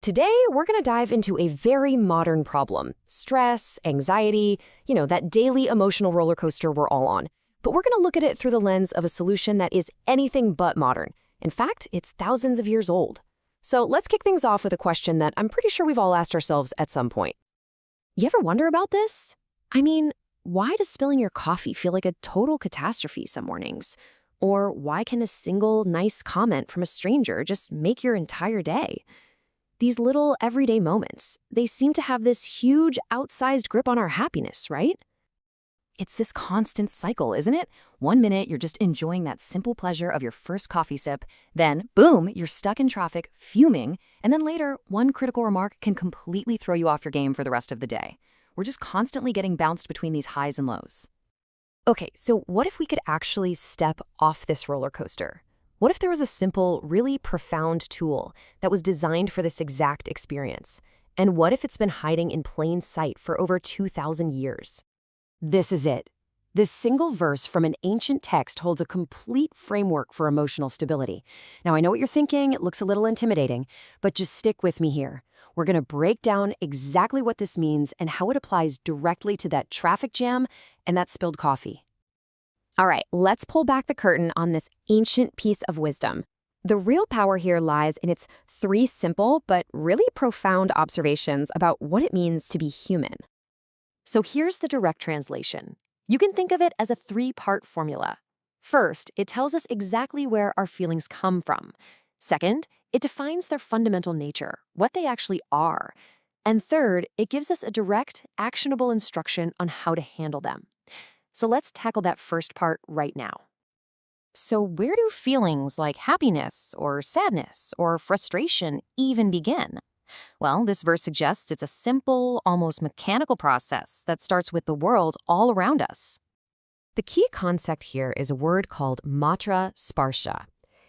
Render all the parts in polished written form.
Today, we're going to dive into a very modern problem: stress, anxiety, that daily emotional roller coaster we're all on. But we're going to look at it through the lens of a solution that is anything but modern. In fact, it's thousands of years old. So let's kick things off with a question that I'm pretty sure we've all asked ourselves at some point. You ever wonder about this? I mean, why does spilling your coffee feel like a total catastrophe some mornings? Or why can a single nice comment from a stranger just make your entire day? These little everyday moments, they seem to have this huge outsized grip on our happiness, right? It's this constant cycle, isn't it? One minute, you're just enjoying that simple pleasure of your first coffee sip. Then, boom, you're stuck in traffic, fuming. And then later, one critical remark can completely throw you off your game for the rest of the day. We're just constantly getting bounced between these highs and lows. Okay, so what if we could actually step off this roller coaster? What if there was a simple, really profound tool that was designed for this exact experience? And what if it's been hiding in plain sight for over 2,000 years? This is it. This single verse from an ancient text holds a complete framework for emotional stability. Now, I know what you're thinking. It looks a little intimidating, but just stick with me here. We're going to break down exactly what this means and how it applies directly to that traffic jam and that spilled coffee. All right, let's pull back the curtain on this ancient piece of wisdom. The real power here lies in its three simple but really profound observations about what it means to be human. So here's the direct translation. You can think of it as a three-part formula. First, it tells us exactly where our feelings come from. Second, it defines their fundamental nature, what they actually are. And third, it gives us a direct, actionable instruction on how to handle them. So let's tackle that first part right now. So where do feelings like happiness or sadness or frustration even begin? Well, this verse suggests it's a simple, almost mechanical process that starts with the world all around us. The key concept here is a word called matra sparsha.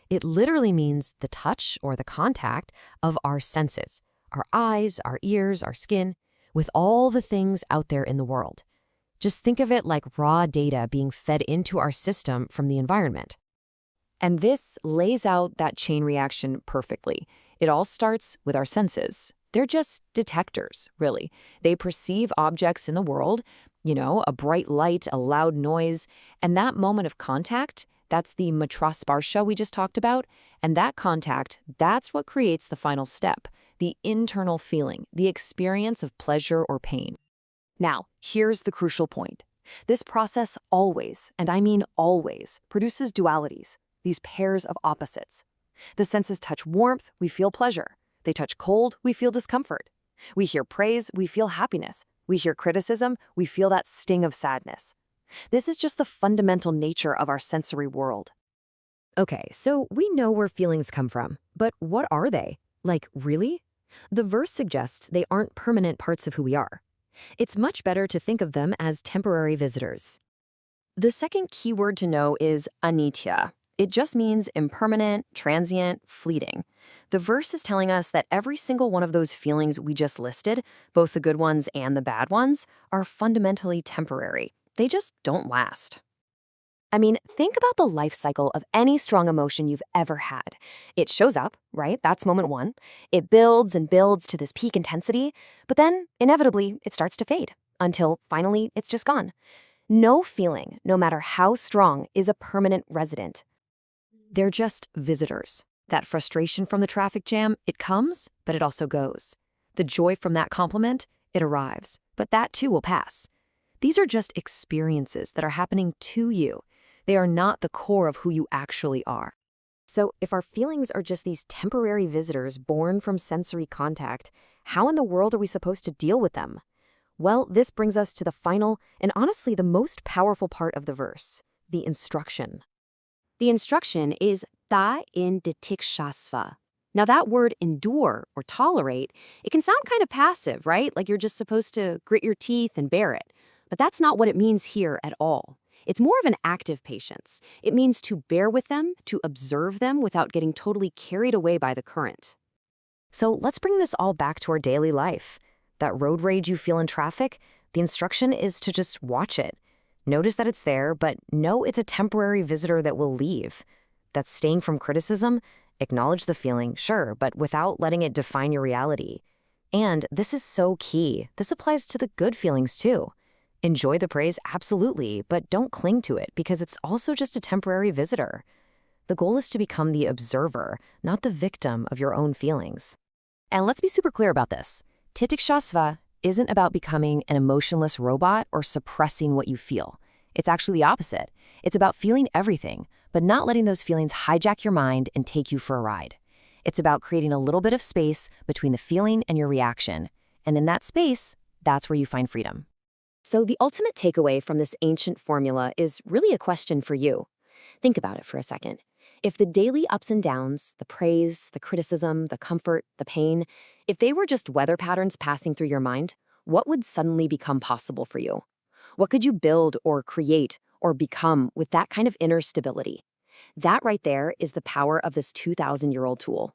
It literally means the touch or the contact of our senses, our eyes, our ears, our skin, with all the things out there in the world. Just think of it like raw data being fed into our system from the environment. And this lays out that chain reaction perfectly. It all starts with our senses. They're just detectors, really. They perceive objects in the world, a bright light, a loud noise, and that moment of contact, that's the matrasparsha we just talked about, and that contact, that's what creates the final step, the internal feeling, the experience of pleasure or pain. Now, here's the crucial point. This process always, and I mean always, produces dualities, these pairs of opposites. The senses touch warmth, we feel pleasure. They touch cold, we feel discomfort. We hear praise, we feel happiness. We hear criticism, we feel that sting of sadness. This is just the fundamental nature of our sensory world. Okay, so we know where feelings come from, but what are they? Like, really? The verse suggests they aren't permanent parts of who we are. It's much better to think of them as temporary visitors. The second key word to know is anitya. It just means impermanent, transient, fleeting. The verse is telling us that every single one of those feelings we just listed, both the good ones and the bad ones, are fundamentally temporary. They just don't last. I mean, think about the life cycle of any strong emotion you've ever had. It shows up, right? That's moment one. It builds and builds to this peak intensity, but then, inevitably, it starts to fade, until finally it's just gone. No feeling, no matter how strong, is a permanent resident. They're just visitors. That frustration from the traffic jam, it comes, but it also goes. The joy from that compliment, it arrives, but that too will pass. These are just experiences that are happening to you. They are not the core of who you actually are. So if our feelings are just these temporary visitors born from sensory contact, how in the world are we supposed to deal with them? Well, this brings us to the final and honestly the most powerful part of the verse, the instruction. The instruction is ta in ditikshasva. Now that word endure or tolerate, it can sound kind of passive, right? Like you're just supposed to grit your teeth and bear it. But that's not what it means here at all. It's more of an active patience. It means to bear with them, to observe them without getting totally carried away by the current. So let's bring this all back to our daily life. That road rage you feel in traffic, the instruction is to just watch it. Notice that it's there, but know it's a temporary visitor that will leave. That sting from criticism, Acknowledge the feeling, sure, but without letting it define your reality. And this is so key. This applies to the good feelings too. Enjoy the praise, absolutely, but don't cling to it because it's also just a temporary visitor. The goal is to become the observer, not the victim of your own feelings. And let's be super clear about this. Titikshasva isn't about becoming an emotionless robot or suppressing what you feel. It's actually the opposite. It's about feeling everything, but not letting those feelings hijack your mind and take you for a ride. It's about creating a little bit of space between the feeling and your reaction. And in that space, that's where you find freedom. So the ultimate takeaway from this ancient formula is really a question for you. Think about it for a second. If the daily ups and downs, the praise, the criticism, the comfort, the pain, if they were just weather patterns passing through your mind, what would suddenly become possible for you? What could you build or create or become with that kind of inner stability? That right there is the power of this 2,000-year-old tool.